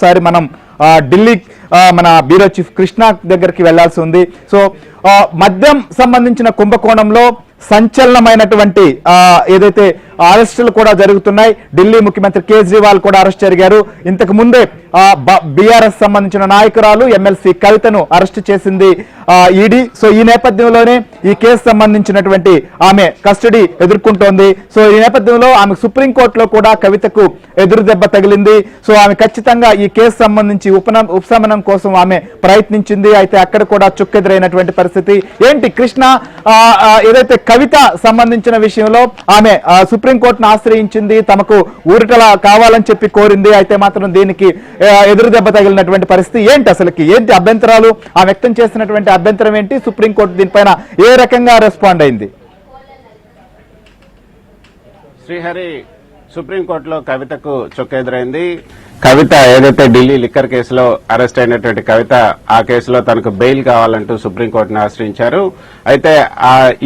సారి మనం ఢిల్లీ మన bureau chief Krishna దగ్గరికి వెళ్లాల్సి ఉంది. సో మద్యం సంబంధించిన కుంభకోణంలో సంచలనమైనటువంటి ఏదైతే అరెస్టులు కూడా జరుగుతున్నాయి. ఢిల్లీ ముఖ్యమంత్రి కేజ్రీవాల్ కూడా అరెస్ట్ జరిగారు. ఇంతకు ముందే బీఆర్ఎస్ సంబంధించిన నాయకురాలు ఎమ్మెల్సీ కవితను అరెస్ట్ చేసింది ఈడీ. సో ఈ నేపథ్యంలోనే ఈ కేసు సంబంధించినటువంటి ఆమె కస్టడీ ఎదుర్కొంటోంది. సో ఈ నేపథ్యంలో ఆమె సుప్రీంకోర్టులో కూడా కవితకు ఎదురు దెబ్బ తగిలింది. సో ఆమె ఖచ్చితంగా ఈ కేసు సంబంధించి ఉపశమనం కోసం ఆమె ప్రయత్నించింది. అయితే అక్కడ కూడా చుక్కెదురైనటువంటి పరిస్థితి. ఏంటి కృష్ణ, ఏదైతే కవిత సంబంధించిన విషయంలో ఆమె సుప్రీంకోర్టును ఆశ్రయించింది, తమకు ఊరటలా కావాలని చెప్పి కోరింది. అయితే మాత్రం దీనికి ఎదురు దెబ్బ తగిలినటువంటి పరిస్థితి ఏంటి, అసలుకి ఏంటి అభ్యంతరాలు, ఆ వ్యక్తం చేసినటువంటి అభ్యంతరం ఏంటి, సుప్రీంకోర్టు దీనిపైన ఏ రకంగా రెస్పాండ్ అయింది? శ్రీహరి, సుప్రీంకోర్టులో కవితకు చుక్కెదురైంది. కవిత ఏదైతే ఢిల్లీ లిక్కర్ కేసులో అరెస్ట్ అయినటువంటి కవిత, ఆ కేసులో తనకు బెయిల్ కావాలంటూ సుప్రీంకోర్టును ఆశ్రయించారు. అయితే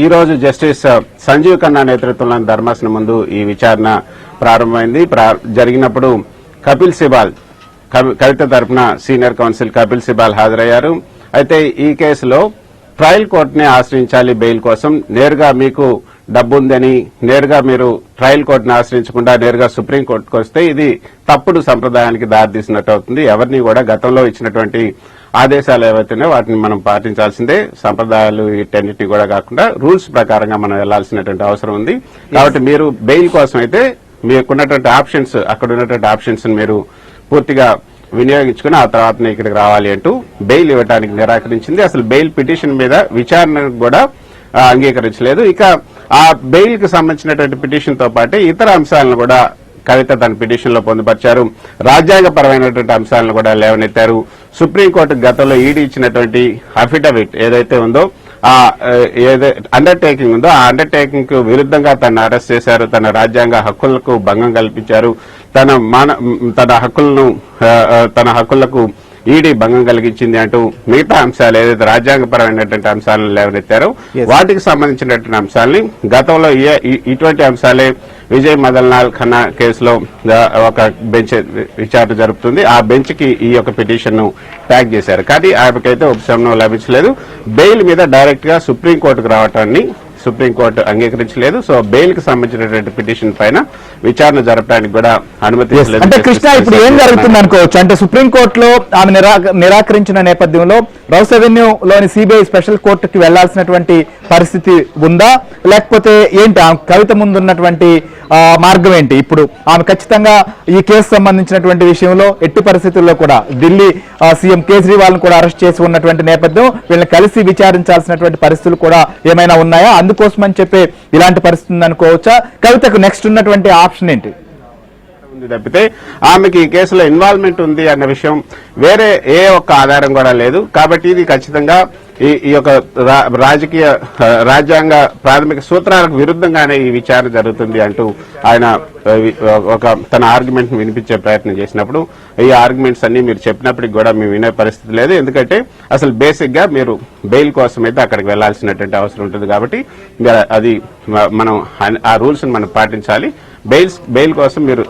ఈ రోజు జస్టిస్ సంజీవ్ ఖన్నా నేతృత్వంలోని ధర్మాసనం ముందు ఈ విచారణ ప్రారంభమైంది. జరిగినప్పుడు కపిల్ సిబాల్, కవిత తరపున సీనియర్ కౌన్సిల్ కపిల్ సిబాల్ హాజరయ్యారు. అయితే ఈ కేసులో ట్రయల్ కోర్టునే ఆశ్రయించాలి బెయిల్ కోసం, నేరుగా మీకు డబ్బు ఉందని నేరుగా మీరు ట్రయల్ కోర్టును ఆశ్రయించకుండా నేరుగా సుప్రీంకోర్టుకు వస్తే ఇది తప్పుడు సంప్రదాయానికి దారితీసినట్టు అవుతుంది. ఎవరిని కూడా గతంలో ఇచ్చినటువంటి ఆదేశాలు ఏవైతున్నాయో వాటిని మనం పాటించాల్సిందే. సంప్రదాయాలు వీటన్నిటిని కూడా కాకుండా రూల్స్ ప్రకారంగా మనం వెళ్లాల్సినటువంటి అవసరం ఉంది. కాబట్టి మీరు బెయిల్ కోసం అయితే మీకున్నటువంటి ఆప్షన్స్, అక్కడ ఉన్నటువంటి ఆప్షన్స్ మీరు పూర్తిగా వినియోగించుకుని ఆ తర్వాత ఇక్కడికి రావాలి అంటూ బెయిల్ ఇవ్వడానికి నిరాకరించింది. అసలు బెయిల్ పిటిషన్ మీద విచారణకు కూడా అంగీకరించలేదు. ఇక ఆ బెయిల్ కి సంబంధించినటువంటి పిటిషన్ తో పాటు ఇతర అంశాలను కూడా కవిత తన పిటిషన్ లో పొందుపరిచారు. రాజ్యాంగపరమైనటువంటి అంశాలను కూడా లేవనెత్తారు. సుప్రీంకోర్టు గతంలో ఈడీ ఇచ్చినటువంటి అఫిడవిట్ ఏదైతే ఉందో, ఆ అండర్టేకింగ్ ఉందో, ఆ అండర్టేకింగ్ కు విరుద్దంగా తన అరెస్ట్ చేశారు. తన రాజ్యాంగ హక్కులకు భంగం కల్పించారు. తన హక్కులకు ఈడీ భంగం కలిగించింది అంటూ మిగతా అంశాలు ఏదైతే రాజ్యాంగపరమైనటువంటి అంశాలను లేవనెత్తారో వాటికి సంబంధించినటువంటి అంశాలని గతంలో ఇటువంటి అంశాలే విజయ్ మదన్లాల్ ఖన్నా కేసులో ఒక బెంచ్ విచారణ జరుపుతుంది. ఆ బెంచ్ కి ఈ యొక్క పిటిషన్ ను ట్యాగ్ చేశారు. కానీ ఆమెకైతే ఉపశమనం లభించలేదు. బెయిల్ మీద డైరెక్ట్ గా సుప్రీంకోర్టుకు రావటాన్ని సుప్రీంకోర్టు అంగీకరించలేదు. సో బెయిల్ కి సంబంధించినటువంటి పిటిషన్ పైన విచారణ జరపడానికి కూడా అనుమతించలేదు. అంటే కృష్ణ, ఇప్పుడు ఏం జరుగుతుంది అనుకోవచ్చు అంటే సుప్రీంకోర్టులో ఆమె నిరాకరించిన నేపథ్యంలో రౌస్ అవెన్యూలోని సిబిఐ స్పెషల్ కోర్టుకి వెళ్లాల్సినటువంటి పరిస్థితి ఉందా, లేకపోతే ఏంటి కవిత ముందున్నటువంటి మార్గం ఏంటి? ఇప్పుడు ఆమె ఖచ్చితంగా ఈ కేసు సంబంధించినటువంటి విషయంలో ఎట్టి పరిస్థితుల్లో కూడా ఢిల్లీ సీఎం కేజ్రీవాల్ ను కూడా అరెస్ట్ చేసి ఉన్నటువంటి నేపథ్యం, వీళ్ళని కలిసి విచారించాల్సినటువంటి పరిస్థితులు కూడా ఏమైనా ఉన్నాయా? అందుకోసమని చెప్పి ఇలాంటి పరిస్థితి ఉందనుకోవచ్చా? కవితకు నెక్స్ట్ ఉన్నటువంటి ఆప్షన్ ఏంటి? తప్పితే ఆమెకి ఈ కేసులో ఇన్వాల్వ్మెంట్ ఉంది అన్న విషయం వేరే ఏ ఒక్క ఆధారం కూడా లేదు. కాబట్టి ఇది ఖచ్చితంగా ఈ యొక్క రాజ్యాంగ ప్రాథమిక సూత్రాలకు విరుద్దంగానే ఈ విచారణ జరుగుతుంది అంటూ ఆయన తన ఆర్గ్యుమెంట్ ని వినిపించే ప్రయత్నం చేసినప్పుడు ఈ ఆర్గ్యుమెంట్స్ అన్ని మీరు చెప్పినప్పటికి కూడా మేము వినే పరిస్థితి లేదు. ఎందుకంటే అసలు బేసిక్ గా మీరు బెయిల్ కోసం అయితే అక్కడికి వెళ్లాల్సినటువంటి అవసరం ఉంటుంది. కాబట్టి అది మనం ఆ రూల్స్ ని మనం పాటించాలి. బెయిల్ కోసం మీరు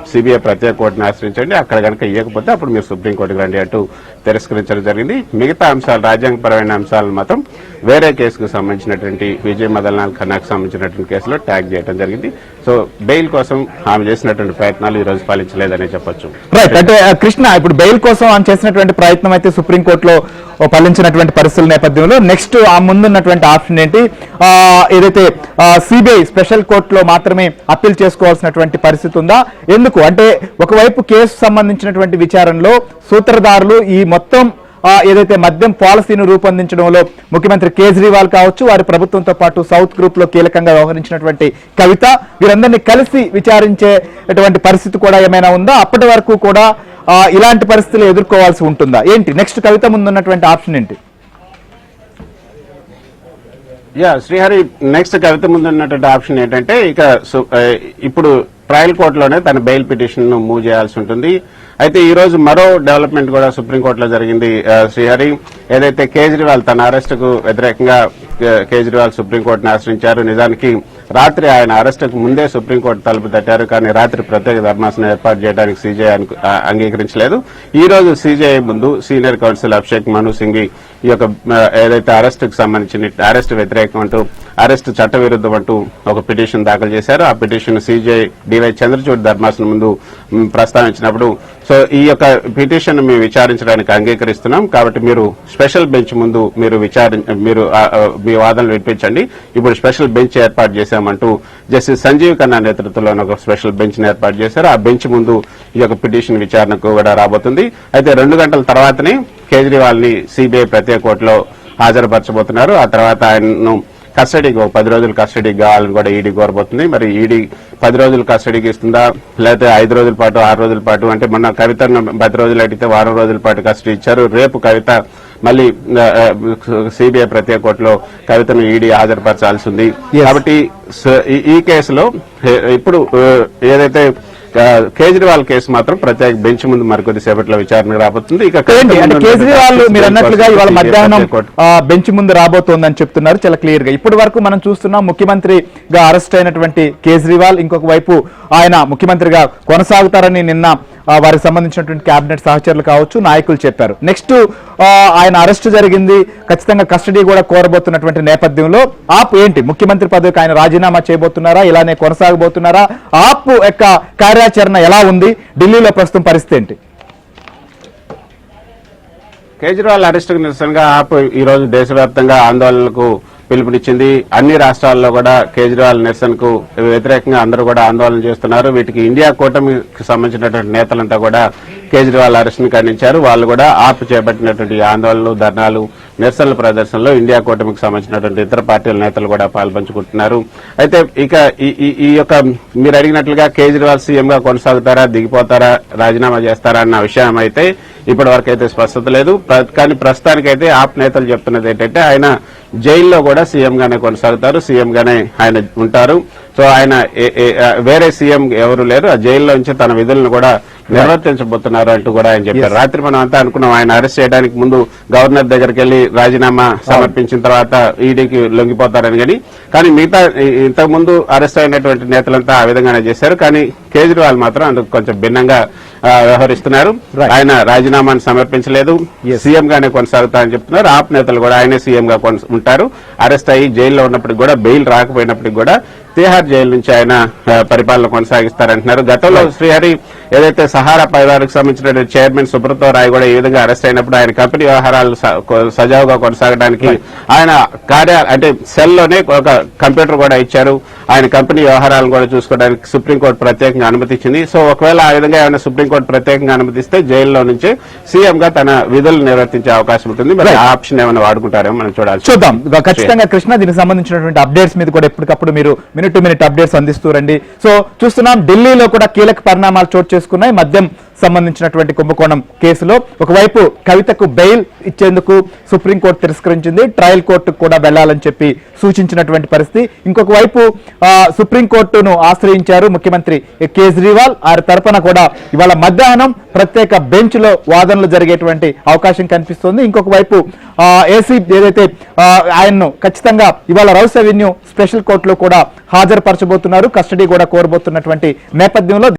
సిబిఐ ప్రత్యేక కోర్టును ఆశ్రయించండి. అక్కడ కనుక ఇవ్వకపోతే అప్పుడు మీరు సుప్రీంకోర్టుకు రండి అంటూ తిరస్కరించడం జరిగింది. మిగతా అంశాలు, రాజ్యాంగపరమైన అంశాలను మాత్రం వేరే కేసుకు సంబంధించినటువంటి విజయ్ మదన్లాల్ ఖన్నాకు సంబంధించినటువంటి కేసులో ట్యాగ్ చేయడం జరిగింది. సో బెయిల్ కోసం ఆమె చేసినటువంటి ప్రయత్నాలు ఈ రోజు ఫలించలేదనే చెప్పొచ్చు. రైట్. అంటే కృష్ణ, ఇప్పుడు బెయిల్ కోసం ఆమె చేసినటువంటి ప్రయత్నం అయితే సుప్రీంకోర్టులో ఫలించినటువంటి పరిస్థితుల నేపథ్యంలో నెక్స్ట్ ఆ ముందున్నటువంటి ఆప్షన్ ఏంటి? ఏదైతే సిబిఐ స్పెషల్ కోర్టులో మాత్రమే అప్పీల్ చేసుకోవాల్సినటువంటి పరిస్థితి ఉందా? ఎందుకు అంటే ఒకవైపు కేసు సంబంధించినటువంటి విచారణలో సూత్రధారులు ఈ మొత్తం ఏదైతే మద్యం పాలసీని రూపొందించడంలో ముఖ్యమంత్రి కేజ్రీవాల్ కావచ్చు, వారి ప్రభుత్వంతో పాటు సౌత్ గ్రూప్ లో కీలకంగా వ్యవహరించినటువంటి కవిత, వీరందరినీ కలిసి విచారించేటువంటి పరిస్థితి కూడా ఏమైనా ఉందా? అప్పటి వరకు కూడా ఇలాంటి పరిస్థితులు ఎదుర్కోవాల్సి ఉంటుందా? ఏంటి నెక్స్ట్ కవిత ముందున్నటువంటి ఆప్షన్ ఏంటి? శ్రీహరి, నెక్స్ట్ కవిత ముందున్నటువంటి ఆప్షన్ ఏంటంటే ఇక ఇప్పుడు ట్రయల్ కోర్టులోనే తన బెయిల్ పిటిషన్ ను మూవ్ చేయాల్సి ఉంటుంది. అయితే ఈ రోజు మరో డెవలప్మెంట్ కూడా సుప్రీంకోర్టులో జరిగింది శ్రీహరి. ఏదైతే కేజ్రీవాల్ తన అరెస్టుకు వ్యతిరేకంగా కేజ్రీవాల్ సుప్రీంకోర్టును ఆశ్రయించారు. నిజానికి రాత్రి ఆయన అరెస్టుకు ముందే సుప్రీంకోర్టు తలుపు తట్టారు. కానీ రాత్రి ప్రత్యేక ధర్మాసనం ఏర్పాటు చేయడానికి సీజే అంగీకరించలేదు. ఈ రోజు సీజేఐ ముందు సీనియర్ కౌన్సిల్ అభిషేక్ మను సింఘ్వి ఈ యొక్క ఏదైతే అరెస్టుకు సంబంధించిన అరెస్టు వ్యతిరేకం అంటూ అరెస్టు చట్టవిరుద్ధం అంటూ ఒక పిటిషన్ దాఖలు చేశారు. ఆ పిటిషన్ సీజే డివై చంద్రచూడ్ ధర్మాసనం ముందు ప్రస్తావించినప్పుడు సో ఈ యొక్క పిటిషన్ మేము విచారించడానికి అంగీకరిస్తున్నాం, కాబట్టి మీరు స్పెషల్ బెంచ్ ముందు మీరు మీ వాదనలు వినిపించండి, ఇప్పుడు స్పెషల్ బెంచ్ ఏర్పాటు చేశామంటూ జస్టిస్ సంజీవ్ ఖన్నా నేతృత్వంలో ఒక స్పెషల్ బెంచ్ ని ఏర్పాటు చేశారు. ఆ బెంచ్ ముందు ఈ యొక్క పిటిషన్ విచారణకు కూడా రాబోతుంది. అయితే 2 గంటల తర్వాతనే కేజ్రీవాల్ ని సిబిఐ ప్రత్యేక కోర్టులో హాజరుపరచబోతున్నారు. ఆ తర్వాత ఆయన్ను కస్టడీకి 10 రోజులు కస్టడీకి కావాలని కూడా ఈడీ కోరబోతుంది. మరి ఈడీ 10 రోజులు కస్టడీకి ఇస్తుందా, లేకపోతే 5 రోజుల పాటు 6 రోజుల పాటు, అంటే మొన్న కవితను 10 రోజులు అడిగితే వారం రోజుల పాటు కస్టడీ ఇచ్చారు. రేపు కవిత మళ్ళీ సిబిఐ ప్రత్యేక కోర్టులో కవితను ఈడీ హాజరుపరచాల్సి ఉంది. కాబట్టి ఈ కేసులో ఇప్పుడు ఏదైతే కేజ్రీవాల్ కేసు మాత్రం ప్రత్యేక బెంచ్ ముందు మరికొద్ది సేపట్లో విచారణకు రాబోతుంది. ఇక కేజ్రీవాల్ మీరు అన్నట్లుగా ఇవాళ మధ్యాహ్నం బెంచ్ ముందు రాబోతోందని చెప్తున్నారు చాలా క్లియర్ గా. ఇప్పటి వరకు మనం చూస్తున్నాం ముఖ్యమంత్రిగా అరెస్ట్ అయినటువంటి కేజ్రీవాల్ ఇంకొక వైపు ఆయన ముఖ్యమంత్రిగా కొనసాగుతారని నిన్న వారికి సంబంధించినటువంటి కేబినెట్ సహచరులు కావచ్చు నాయకులు చెప్పారు. నెక్స్ట్ ఆయన అరెస్ట్ జరిగింది, ఖచ్చితంగా కస్టడీ కూడా కోరబోతున్నటువంటి నేపథ్యంలో ఆప్ ఏంటి, ముఖ్యమంత్రి పదవికి ఆయన రాజీనామా చేయబోతున్నారా, ఇలానే కొనసాగబోతున్నారా, ఆప్ యొక్క కార్యాచరణ ఎలా ఉంది, ఢిల్లీలో ప్రస్తుతం పరిస్థితి ఏంటి? కేజ్రీవాల్ అరెస్టుకు నిరసనగా ఆప్ ఈ రోజు దేశవ్యాప్తంగా ఆందోళనలకు పిలుపునిచ్చింది. అన్ని రాష్ట్రాల్లో కూడా కేజ్రీవాల్ నిరసనకు వ్యతిరేకంగా అందరూ కూడా ఆందోళన చేస్తున్నారు. వీటికి ఇండియా కూటమికి సంబంధించినటువంటి నేతలంతా కూడా కేజ్రీవాల్ అరెస్ట్ ని ఖండించారు. వాళ్ళు కూడా ఆప్ చేపట్టినటువంటి ఆందోళనలు, ధర్నాలు, నిరసనల ప్రదర్శనలో ఇండియా కూటమికి సంబంధించినటువంటి ఇతర పార్టీల నేతలు కూడా పాల్పంచుకుంటున్నారు. అయితే ఇక ఈ యొక్క మీరు అడిగినట్లుగా కేజ్రీవాల్ సీఎం గా కొనసాగుతారా, దిగిపోతారా, రాజీనామా చేస్తారా అన్న విషయం అయితే ఇప్పటి వరకు అయితే స్పష్టత లేదు. కానీ ప్రస్తుతానికైతే ఆప్ నేతలు చెప్తున్నది ఏంటంటే ఆయన జైల్లో కూడా సీఎం గానే కొనసాగుతారు, సీఎం గానే ఆయన ఉంటారు. సో ఆయన వేరే సీఎం ఎవరు లేరు, ఆ జైల్లో నుంచి తన విధులను కూడా నిర్వర్తించబోతున్నారు అంటూ కూడా ఆయన చెప్పారు. రాత్రి మనం అంతా అనుకున్నాం ఆయన అరెస్ట్ చేయడానికి ముందు గవర్నర్ దగ్గరికి వెళ్లి రాజీనామా సమర్పించిన తర్వాత ఈడీకి లొంగిపోతారని. కానీ మిగతా ఇంతకు ముందు అరెస్ట్ అయినటువంటి నేతలంతా ఆ విధంగానే చేశారు. కానీ కేజ్రీవాల్ మాత్రం అందుకు కొంచెం భిన్నంగా వ్యవహరిస్తున్నారు. ఆయన రాజీనామాను సమర్పించలేదు, సీఎం గానే కొనసాగుతారని చెప్తున్నారు. ఆప్ నేతలు కూడా ఆయనే సీఎం గా ఉంటారు. అరెస్ట్ అయ్యి జైల్లో ఉన్నప్పటికీ కూడా, బెయిల్ రాకపోయినప్పటికీ కూడా తిహార్ జైలు నుంచి ఆయన పరిపాలన కొనసాగిస్తారంటున్నారు. గతంలో శ్రీహరి ఏదైతే సహారా పరివారకు సంబంధించిన చైర్మన్ సుబ్రతో రాయ్ కూడా ఈ విధంగా అరెస్ట్ అయినప్పుడు ఆయన కంపెనీ వ్యవహారాలు సజావుగా కొనసాగడానికి ఆయన అంటే సెల్లోనే ఒక కంప్యూటర్ కూడా ఇచ్చారు. ఆయన కంపెనీ వ్యవహారాలను కూడా చూసుకోవడానికి సుప్రీంకోర్టు ప్రత్యేకంగా అనుమతించింది. సో ఒకవేళ ఆ విధంగా ఏమైనా సుప్రీంకోర్టు ప్రత్యేకంగా అనుమతిస్తే జైల్లో నుంచే సీఎం గా తన విధులు నిర్వర్తించే అవకాశం ఉంటుంది. మరి ఆ ఆప్షన్ ఏమైనా వాడుకుంటారేమో మనం చూద్దాం. ఖచ్చితంగా కృష్ణ, దీనికి సంబంధించినటువంటి అప్డేట్స్ మీద కూడా ఎప్పటికప్పుడు మీరు మినిట్ టు మినిట్ అప్డేట్స్ అందిస్తూ రండి. సో చూస్తున్నాం ఢిల్లీలో కూడా కీలక పరిణామాలు చోటు చేసుకున్నాయి. మద్యం సంబంధించినటువంటి కుంభకోణం కేసులో ఒకవైపు కవితకు బెయిల్ ఇచ్చేందుకు సుప్రీంకోర్టు తిరస్కరించింది, ట్రయల్ కోర్టుకు కూడా వెళ్లాలని చెప్పి సూచించినటువంటి పరిస్థితి. ఇంకొక వైపు సుప్రీంకోర్టును ఆశ్రయించారు ముఖ్యమంత్రి కేజ్రీవాల్. ఆ తరపున కూడా ఇవాళ మధ్యాహ్నం ప్రత్యేక బెంచ్ లో వాదనలు జరిగేటువంటి అవకాశం కనిపిస్తోంది. ఇంకొక వైపు ఏసీ ఏదైతే ఆయన్ను ఖచ్చితంగా ఇవాళ రౌస్ అవెన్యూ స్పెషల్ కోర్టులో కూడా హాజరుపరచబోతున్నారు, కస్టడీ కూడా కోరబోతున్నటువంటి నేపథ్యంలో